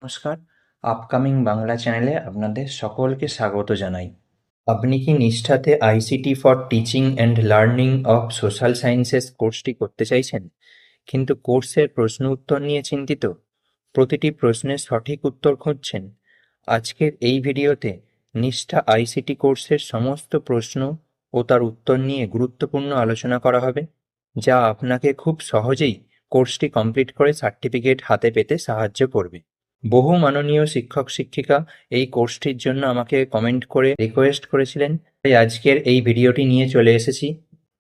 নমস্কার, আপকামিং বাংলা চ্যানেলে আপনাদের সকলকে স্বাগত জানাই। আপনি কি নিষ্ঠাতে ICT for teaching and learning of social sciences কোর্সটি করতে চাইছেন, কিন্তু কোর্সের প্রশ্ন উত্তর নিয়ে চিন্তিত? প্রতিটি প্রশ্নের সঠিক উত্তর খুঁজছেন? আজকের এই ভিডিওতে নিষ্ঠা আইসিটি কোর্সের সমস্ত প্রশ্ন ও তার উত্তর নিয়ে গুরুত্বপূর্ণ আলোচনা করা হবে, যা আপনাকে খুব সহজেই কোর্সটি কমপ্লিট করে সার্টিফিকেট হাতে পেতে সাহায্য করবে। বহু মাননীয় শিক্ষক-শিক্ষিকা এই কোর্সটির জন্য আমাকে কমেন্ট করে রিকোয়েস্ট করেছিলেন, তাই আজকের এই ভিডিওটি নিয়ে চলে এসেছি।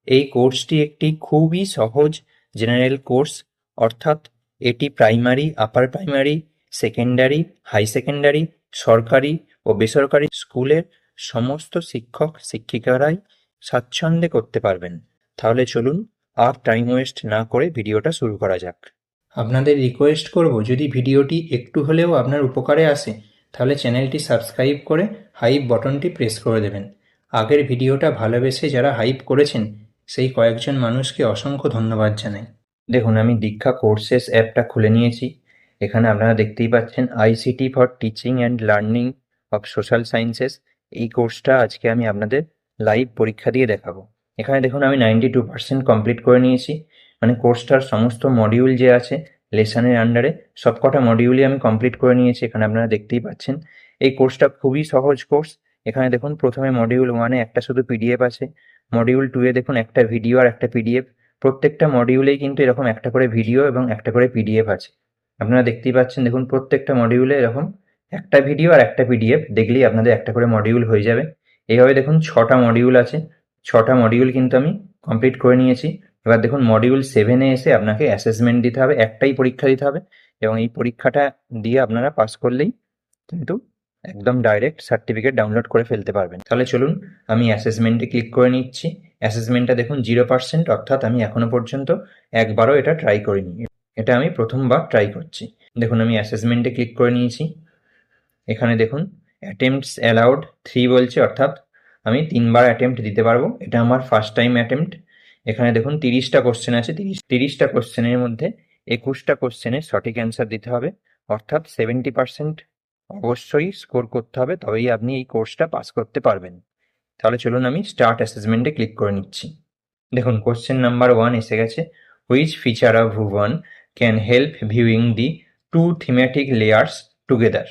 এই কোর্সটি একটি খুবই সহজ জেনারেল কোর্স, অর্থাৎ এটি primary, upper primary, secondary, high secondary, সরকারি ও বেসরকারি স্কুলের সমস্ত শিক্ষক-শিক্ষিকারাই স্বাচ্ছন্দ্যে করতে পারবেন। তাহলে চলুন আর টাইম ওয়েস্ট না করে ভিডিওটা শুরু করা যাক। আপনাদের রিকোয়েস্ট করব, যদি ভিডিওটি একটু হলেও আপনার উপকারে আসে তাহলে চ্যানেলটি সাবস্ক্রাইব করে হাইপ বটনটি প্রেস করে দেবেন। আগের ভিডিওটা ভালোবেসে যারা হাইপ করেছেন সেই কয়েকজন মানুষকে অসংখ্য ধন্যবাদ জানাই। দেখুন, আমি দীক্ষা কোর্সেস অ্যাপটা খুলে নিয়েছি। এখানে আপনারা দেখতেই পাচ্ছেন ICT for teaching and learning of social sciences. এই কোর্সটা আজকে আমি আপনাদের লাইভ পরীক্ষা দিয়ে দেখাবো। এখানে দেখুন, আমি 92% কমপ্লিট করে নিয়েছি। মানে কোর্সটার সমস্ত মডিউল যে আছে লেসনের আন্ডারে সবকটা মডিউলই আমি কমপ্লিট করে নিয়েছি। এখানে আপনারা দেখতেই পাচ্ছেন এই কোর্সটা খুবই সহজ কোর্স। এখানে দেখুন, প্রথমে মডিউল 1-এ একটা শুধু পিডিএফ আছে, মডিউল 2-এ দেখুন একটা ভিডিও আর একটা পিডিএফ। প্রত্যেকটা মডিউলেই কিন্তু এরকম একটা করে ভিডিও এবং একটা করে পিডিএফ আছে। আপনারা দেখতেই পাচ্ছেন, দেখুন প্রত্যেকটা মডিউলে এরকম একটা ভিডিও আর একটা পিডিএফ দেখলেই আপনাদের একটা করে মডিউল হয়ে যাবে। এইভাবে দেখুন 6টা মডিউল আছে, 6টা মডিউল কিন্তু আমি কমপ্লিট করে নিয়েছি। এবার দেখুন মডিউল 7-এ এসে আপনাকে অ্যাসেসমেন্ট দিতে হবে, একটাই পরীক্ষা দিতে হবে, এবং এই পরীক্ষাটা দিয়ে আপনারা পাস করলেই কিন্তু একদম ডাইরেক্ট সার্টিফিকেট ডাউনলোড করে ফেলতে পারবেন। তাহলে চলুন আমি অ্যাসেসমেন্টে ক্লিক করে নিচ্ছি। অ্যাসেসমেন্টটা দেখুন 0%, অর্থাৎ আমি এখনো পর্যন্ত একবারও এটা ট্রাই করিনি, এটা আমি প্রথমবার ট্রাই করছি। দেখুন আমি অ্যাসেসমেন্টে ক্লিক করে নিয়েছি। এখানে দেখুন অ্যাটেম্পটস অ্যালাউড 3 বলছে, অর্থাৎ আমি 3বার অ্যাটেম্প্ট দিতে পারবো। এটা আমার ফার্স্ট টাইম অ্যাটেম্প্ট। এখানে দেখুন 30টা কোশ্চেন আছে, 30টা কোশ্চেনের মধ্যে 21টা কোশ্চেনের সঠিক অ্যান্সার দিতে হবে, অর্থাৎ 70% অবশ্যই স্কোর করতে হবে, তবেই আপনি এই কোর্সটা পাস করতে পারবেন। তাহলে চলুন আমি স্টার্ট অ্যাসেসমেন্টে ক্লিক করে নিচ্ছি। দেখুন কোশ্চেন নাম্বার 1 এসে গেছে। Which feature of Bhuvan can help viewing the two thematic layers together?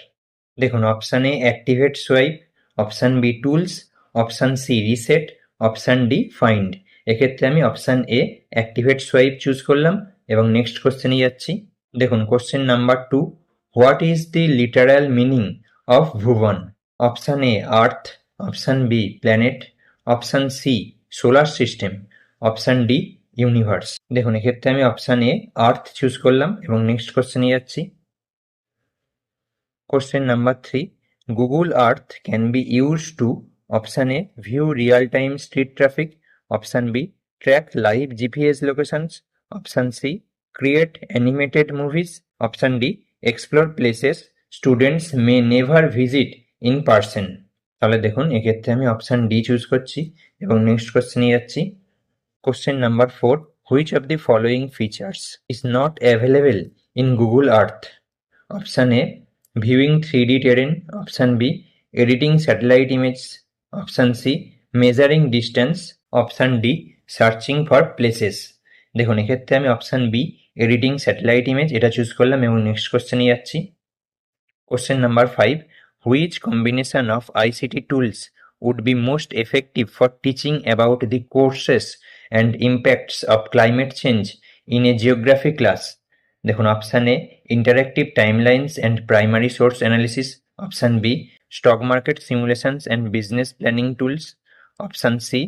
দেখুন option A activate swipe, option B tools, option C reset, option D find. এক্ষেত্রে আমি option A activate swipe choose করলাম এবং next কোশ্চেনে যাচ্ছি। দেখুন question number 2, what is the literal meaning of Bhuvan? Option A earth, option B planet, option C solar system, option D universe. দেখুন এক্ষেত্রে আমি অপশান এ আর্থ চুজ করলাম এবং নেক্সট কোশ্চেনে যাচ্ছি। Question number 3, Google Earth can be used to option A view real-time street traffic, option B track live GPS locations, option C create animated movies, option D explore places students may never visit in person। তাহলে দেখুন এক্ষেত্রে আমি option D choose করছি এবং next কোশ্চেনে যাচ্ছি। Question number 4, which of the following features is not available in Google earth? Option A viewing 3D terrain, option B editing satellite images, option C measuring distance, option D searching for places। দেখুন এক্ষেত্রে আমি option B editing satellite image এটা choose করলাম এবং next কোশ্চেনে যাচ্ছি। Question number 5, which combination of ICT tools would be most effective for teaching about the causes and impacts of climate change in a geography class? দেখুন option A interactive timelines and primary source analysis, option B stock market simulations and business planning tools, option C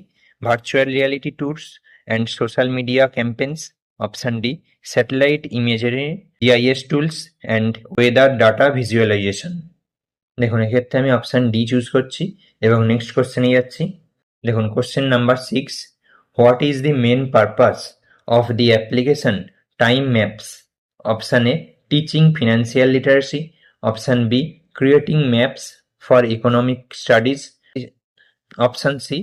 virtual reality tools and social media campaigns, option D satellite imagery GIS tools and weather data visualisation. দেখুন এক্ষেত্রে আমি option D choose করছি এবং next কোশ্চেনে যাচ্ছি। দেখুন question number 6, what is the main purpose of the application time maps? Option A teaching financial literacy, option B creating maps for economic studies, option C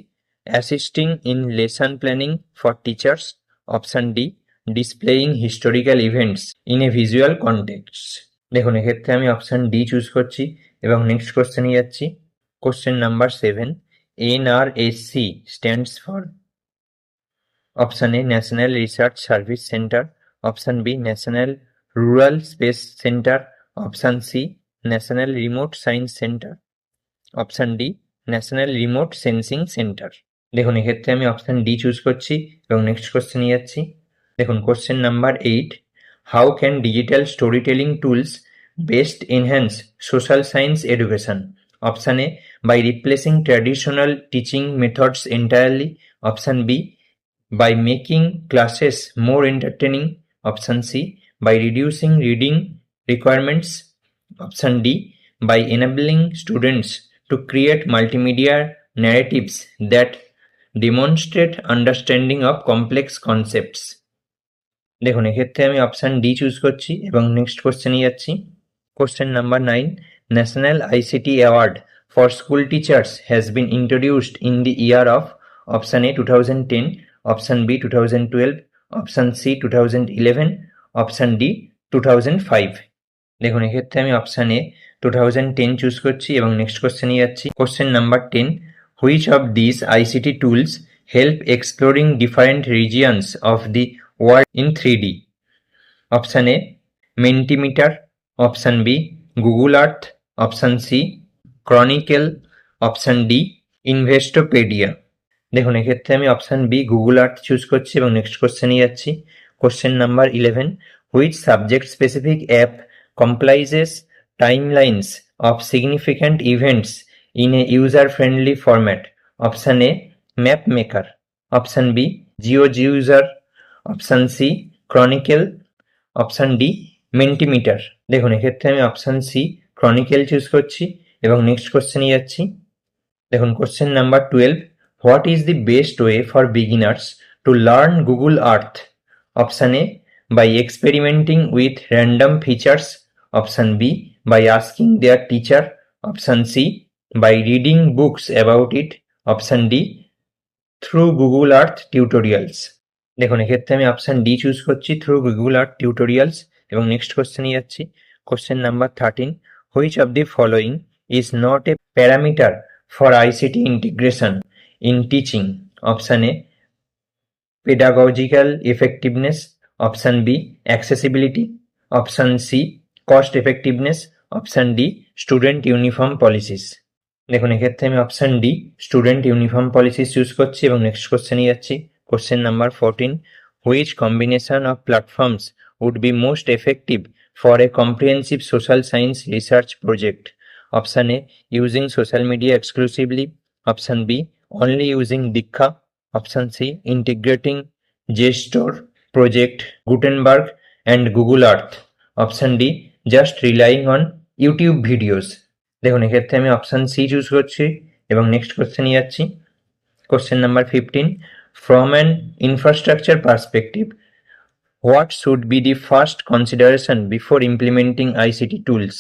assisting in lesson planning for teachers, option D displaying historical events in a visual context. দেখুন এক্ষেত্রে আমি option D choose করছি এবং next কোশ্চেনে যাচ্ছি। Question number 7, NRSC stands for option A national research service centre, option B national rural space centre, option C national remote science centre, option D national remote sensing centre. দেখুন এক্ষেত্রে আমি option D choose করছি এবং next কোশ্চেনে যাচ্ছি। দেখুন question number 8, how can digital story telling tools best enhance social science education? Option A by replacing traditional teaching methods entirely, option B by making classes more entertaining, option C by reducing reading requirements, option D by enabling students to create multimedia narratives that demonstrate understanding of complex concepts. দেখুন এক্ষেত্রে আমি option D choose করছি এবং next কোশ্চেনে যাচ্ছি। Question number 9, national ICT award for school teachers has been introduced in the year of option A 2010, option B 2012, option C 2011, option D 2005। দেখুন এক্ষেত্রে আমি অপশান এ 2010 চুজ করছি এবং নেক্সট কোশ্চেনে যাচ্ছি। Question number 10, which of this ICT tools help exploring different regions of the world in 3D? Option A Mentimeter, option B Google Earth, option C chronicle, option D Investopedia. দেখুন এক্ষেত্রে আমি option B Google Earth choose করছি এবং next কোশ্চেনে যাচ্ছি। Question number 11, which subject specific app comprises timelines of significant events in a user friendly format? Option A map maker, option B জিওজিউজার, option C chronicle, option D মেন্টিমিটার। দেখুন এক্ষেত্রে আমি option C ক্রনিকেল choose করছি এবং next কোশ্চেনে যাচ্ছি। দেখুন question number 12, what is the best way for beginners to learn Google Earth? Option A by experimenting with random features, option B by asking their teacher, option C by reading books about it, option D through Google Earth tutorials. দেখুন এক্ষেত্রে আমি option D choose করছি through Google Earth tutorials এবং next কোশ্চেনে যাচ্ছি। Question number 13, which of the following is not a parameter for ICT integration in teaching? Option A pedagogical effectiveness, option B accessibility, option C cost effectiveness, option D student uniform policies. দেখুন এক্ষেত্রে আমি option D student uniform policies choose করছি এবং next কোশ্চেনে যাচ্ছি। Question number 14, which combination of platforms would be most effective for a comprehensive social science research project? Option A, using social media exclusively, option B, only using Diksha, option C, integrating JSTOR, Project Gutenberg and Google Earth, option D, just relying on YouTube videos. দেখুন এক্ষেত্রে আমি option C choose করছি এবং next কোশ্চেনে যাচ্ছি। Question number 15, from an infrastructure perspective, what should be the first consideration before implementing ICT tools?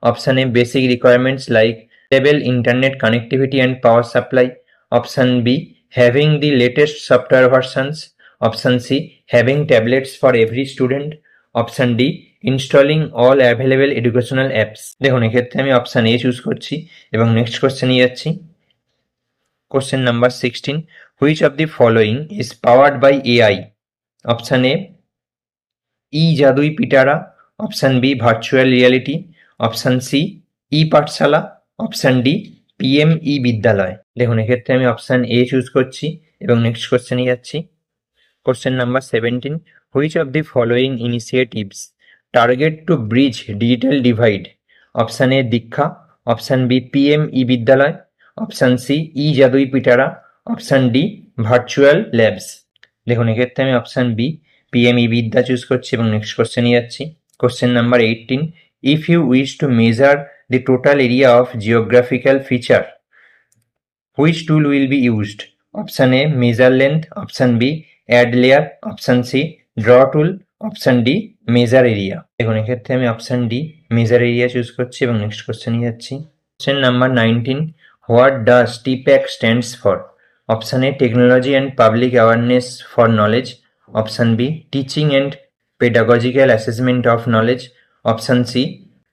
Option A, basic requirements like stable internet connectivity and power supply. Option B, having the latest software versions. Option C, having tablets for every student. Option D, installing all available educational apps. দেখুন এক্ষেত্রে আমি option A choose করছি এবং next কোশ্চেনে যাচ্ছি। Question number 16, which of the following is powered by AI? Option A, E-Jadui Pitara, option B, virtual reality, option C, E-Pathshala, option D, PM E-Bidyalay। দেখুন এক্ষেত্রে আমি অপশান এ চুজ করছি এবং next কোশ্চেনে যাচ্ছি। Question number 17, which of the following initiatives target to bridge digital divide? Option A, Diksha, option B, PM E-Bidyalay, option C ই-জাদুই পিটারা, option D virtual labs. দেখুন এক্ষেত্রে আমি অপশান বি পিএমই বিদ্যা choose করছি এবং নেক্সট কোশ্চেনে যাচ্ছি। Question number 18, if you wish to measure the total area of geographical feature, which tool will be used? Option A measure length, option B add layer, option C draw tool, option D measure area. দেখুন এক্ষেত্রে আমি option D measure area choose করছি এবং next কোশ্চেনে যাচ্ছি। Question number 19, what does TPAC stands for? Option A, Technology and Public Awareness for Knowledge. Option B, Teaching and Pedagogical Assessment of Knowledge. Option C,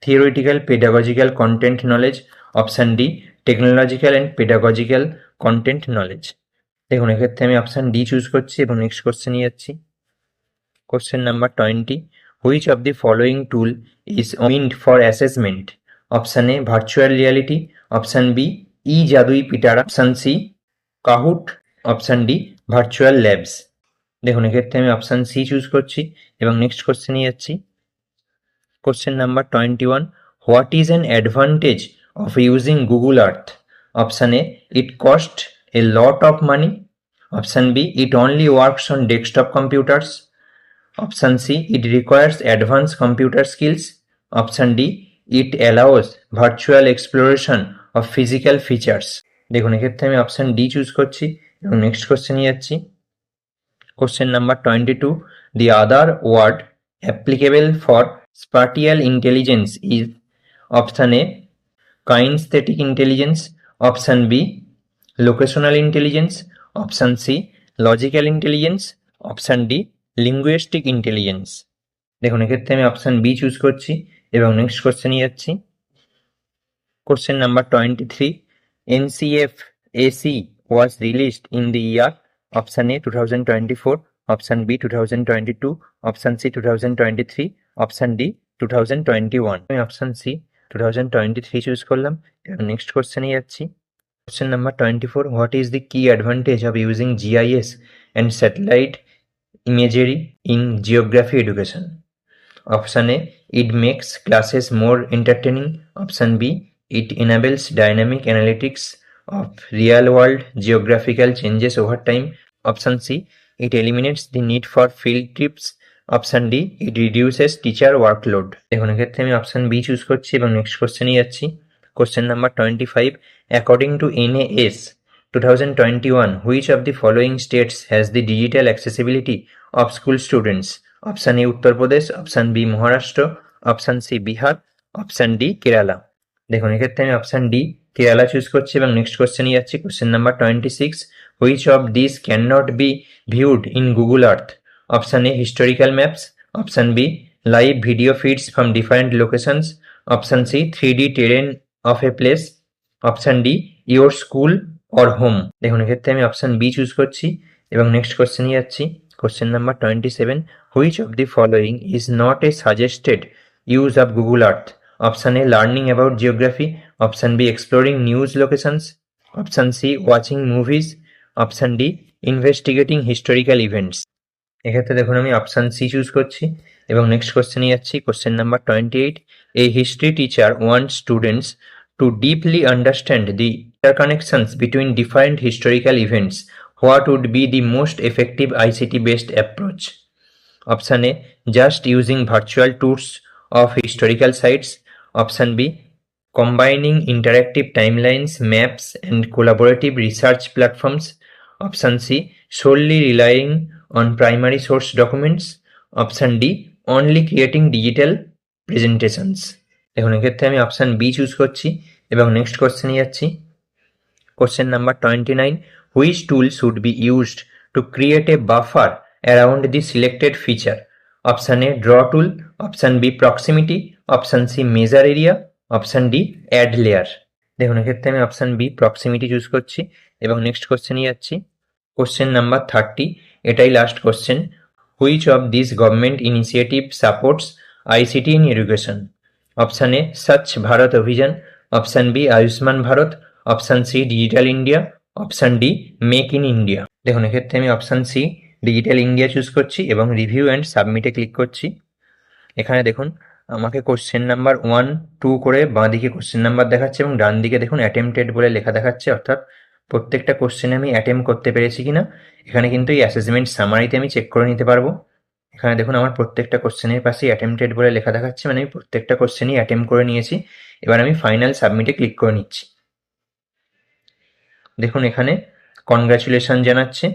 theoretical pedagogical content knowledge, option D technological and pedagogical content knowledge। দেখুন এক্ষেত্রে আমি option D choose করছি এবং next কোশ্চেনে যাচ্ছি। Question number 20, which of the following tool is meant for assessment? Option A virtual reality, option B E Jadui Pitara, option C Kahoot, option D virtual labs. দেখুন এক্ষেত্রে আমি অপশান সি চুজ করছি এবং next কোশ্চেনে যাচ্ছি। Question number 21, what is an advantage of using Google Earth? Option A it cost a lot of money, option B it only works on desktop computers, option C it requires advance computer skills, option D it allows virtual exploration of physical features. দেখুন এক্ষেত্রে আমি option D choose করছি এবং next কোশ্চেনে যাচ্ছি। Question number 22, the other word applicable for spatial intelligence is option A kinesthetic intelligence, option B locational intelligence, option C logical intelligence, option D linguistic intelligence। দেখুন এক্ষেত্রে আমি অপশন বি চুজ করছি এবং next কোশ্চেনে যাচ্ছি। Question number 23, NCFAC was released in the year option A 2024, option B 2022, option C 2023, option D 2021। আমি option C 2023 choose করলাম এবং নেক্সট কোশ্চেনে যাচ্ছি। Question number 24, what is the key advantage of using GIS and satellite imagery in geography education? Option A it makes classes more entertaining, option B it enables dynamic analytics of real-world geographical changes over time, option C it eliminates the need for field trips, option D it reduces teacher workload। দেখুন এক্ষেত্রে আমি option B choose করছি এবং next কোশ্চেনে যাচ্ছি। Question number 25, according to NAS 2021 which of the following states has the digital accessibility of school students? Option A Uttar Pradesh, option B Maharashtra, option C Bihar, option D Kerala. দেখুন এক্ষেত্রে আমি অপশান ডি কেরালা চুজ করছি এবং next কোশ্চেনে যাচ্ছি। Question number 26, which of this can not be viewed in Google Earth? Option A historical maps, option B live video feeds from different locations, option C 3D terrain of a place, option D your school or home. দেখুন এক্ষেত্রে আমি option B choose করছি এবং next কোশ্চেনে যাচ্ছি। Question number 27, which of the following is not A suggested use of Google Earth? Option A learning about geography, option B exploring news locations, option C watching movies, option D investigating historical events। এক্ষেত্রে দেখুন আমি option C choose করছি এবং next কোশ্চেনে যাচ্ছি। Question number 28, a history teacher wants students to deeply understand the interconnections between different historical events. What would be the most effective ICT based approach? Option A just using virtual tours of historical sites, option B combining interactive timelines, maps and collaborative research platforms, option C solely relying on primary source documents, option D only creating digital presentations। দেখুন এক্ষেত্রে আমি option B choose করছি এবং next কোশ্চেনে যাচ্ছি। Question number 29, which tool should be used to create a buffer around the selected feature? Option A draw tool, option B proximity, option C measure area, option D add layer. দেখুন এক্ষেত্রে আমি option B proximity choose করছি এবং next কোশ্চেনে যাচ্ছি। Question number 30, এটাই last question, which of this government initiative supports ICT in education? Option A স্বচ্ছ Bharat Abhiyan, option B Ayushman Bharat, option C digital India, option D make in India. দেখুন এক্ষেত্রে আমি option C digital India choose করছি এবং review and সাবমিটে click করছি। এখানে দেখুন আমাকে কোশ্চেন নাম্বার 1, 2 করে বাঁ দিকে কোশ্চেন নাম্বার দেখাচ্ছে এবং ডান দিকে দেখুন অ্যাটেম্পটেড বলে লেখা দেখাচ্ছে, অর্থাৎ প্রত্যেকটা কোশ্চেনে আমি অ্যাটেম্প করতে পেরেছি কিনা। এখানে কিন্তু এই অ্যাসেসমেন্ট সামারিতে আমি চেক করে নিতে পারবো। এখানে দেখুন আমার প্রত্যেকটা কোশ্চেনের পাশে অ্যাটেম্পটেড বলে লেখা দেখাচ্ছে, মানে আমি প্রত্যেকটা কোশ্চেনই অ্যাটেম্প করে নিয়েছি। এবার আমি ফাইনাল সাবমিটে ক্লিক করে নিচ্ছি। দেখুন এখানে কনগ্রাচুলেশন জানাচ্ছে।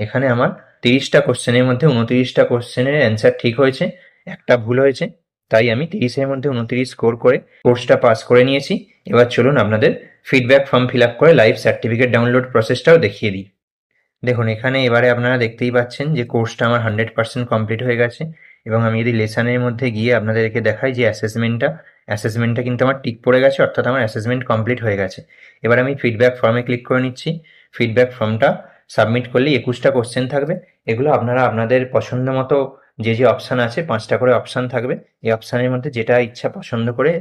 এখানে আমার 30টা কোশ্চেনের মধ্যে 29টা কোশ্চেনের অ্যান্সার ঠিক হয়েছে, একটা ভুল হয়েছে, তাই আমি 30-এর মধ্যে 29 স্কোর করে কোর্সটা পাস করে নিয়েছি। এবার চলুন আপনাদের ফিডব্যাক ফর্ম ফিল আপ করে লাইভ সার্টিফিকেট ডাউনলোড প্রসেসটাও দেখিয়ে দিই। দেখুন এখানে এবারে আপনারা দেখতেই পাচ্ছেন যে কোর্সটা আমার 100% কমপ্লিট হয়ে গেছে এবং আমি যদি লেসনের মধ্যে গিয়ে আপনাদেরকে দেখাই যে অ্যাসেসমেন্টটা কিন্তু আমার টিক পড়ে গেছে, অর্থাৎ আমার অ্যাসেসমেন্ট কমপ্লিট হয়ে গেছে। এবার আমি ফিডব্যাক ফর্মে ক্লিক করে নিচ্ছি। ফিডব্যাক ফর্মটা সাবমিট করলেই 21টা কোশ্চেন থাকবে। এগুলো আপনারা আপনাদের পছন্দ মতো যে অপশান আছে, 5টা করে অপশান থাকবে, এই অপশানের মধ্যে যেটা ইচ্ছা পছন্দ করে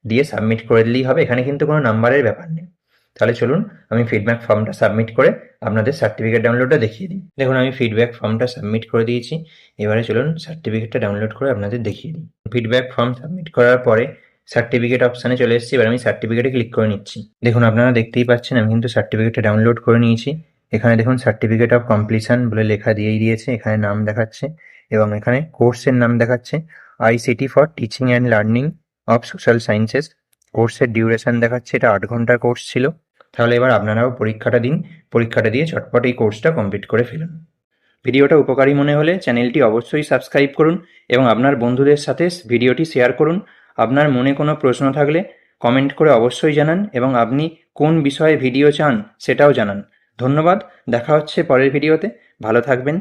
দিয়ে সাবমিট করে দিলেই হবে। এখানে কিন্তু কোনো নাম্বারের ব্যাপার নেই। তাহলে চলুন আমি ফিডব্যাক ফর্মটা সাবমিট করে আপনাদের সার্টিফিকেট ডাউনলোডটা দেখিয়ে দিই। দেখুন আমি ফিডব্যাক ফর্মটা সাবমিট করে দিয়েছি। এবারে চলুন সার্টিফিকেটটা ডাউনলোড করে আপনাদের দেখিয়ে দিই। ফিডব্যাক ফর্ম সাবমিট করার পরে সার্টিফিকেট অপশানে চলে এসেছি। এবার আমি সার্টিফিকেটে ক্লিক করে নিচ্ছি। দেখুন আপনারা দেখতেই পাচ্ছেন আমি কিন্তু সার্টিফিকেটটা ডাউনলোড করে নিয়েছি। এখানে দেখুন সার্টিফিকেট অফ কমপ্লিশন বলে লেখা দিয়েই দিয়েছে, এখানে নাম দেখাচ্ছে এবং এখানে কোর্সের নাম দেখাচ্ছে ICT for teaching and learning of social sciences. কোর্সের ডিউরেশন দেখাচ্ছে, এটা 8 ঘন্টার কোর্স ছিল। তাহলে এবার আপনারাও পরীক্ষাটা দিন, পরীক্ষাটা দিয়ে চটপট এই কোর্সটা কমপ্লিট করে ফেলুন। ভিডিওটা উপকারী মনে হলে চ্যানেলটি অবশ্যই সাবস্ক্রাইব করুন এবং আপনার বন্ধুদের সাথে ভিডিওটি শেয়ার করুন। আপনার মনে কোনো প্রশ্ন থাকলে কমেন্ট করে অবশ্যই জানান এবং আপনি কোন বিষয়ে ভিডিও চান সেটাও জানান। ধন্যবাদ, দেখা হচ্ছে পরের ভিডিওতে। ভালো থাকবেন।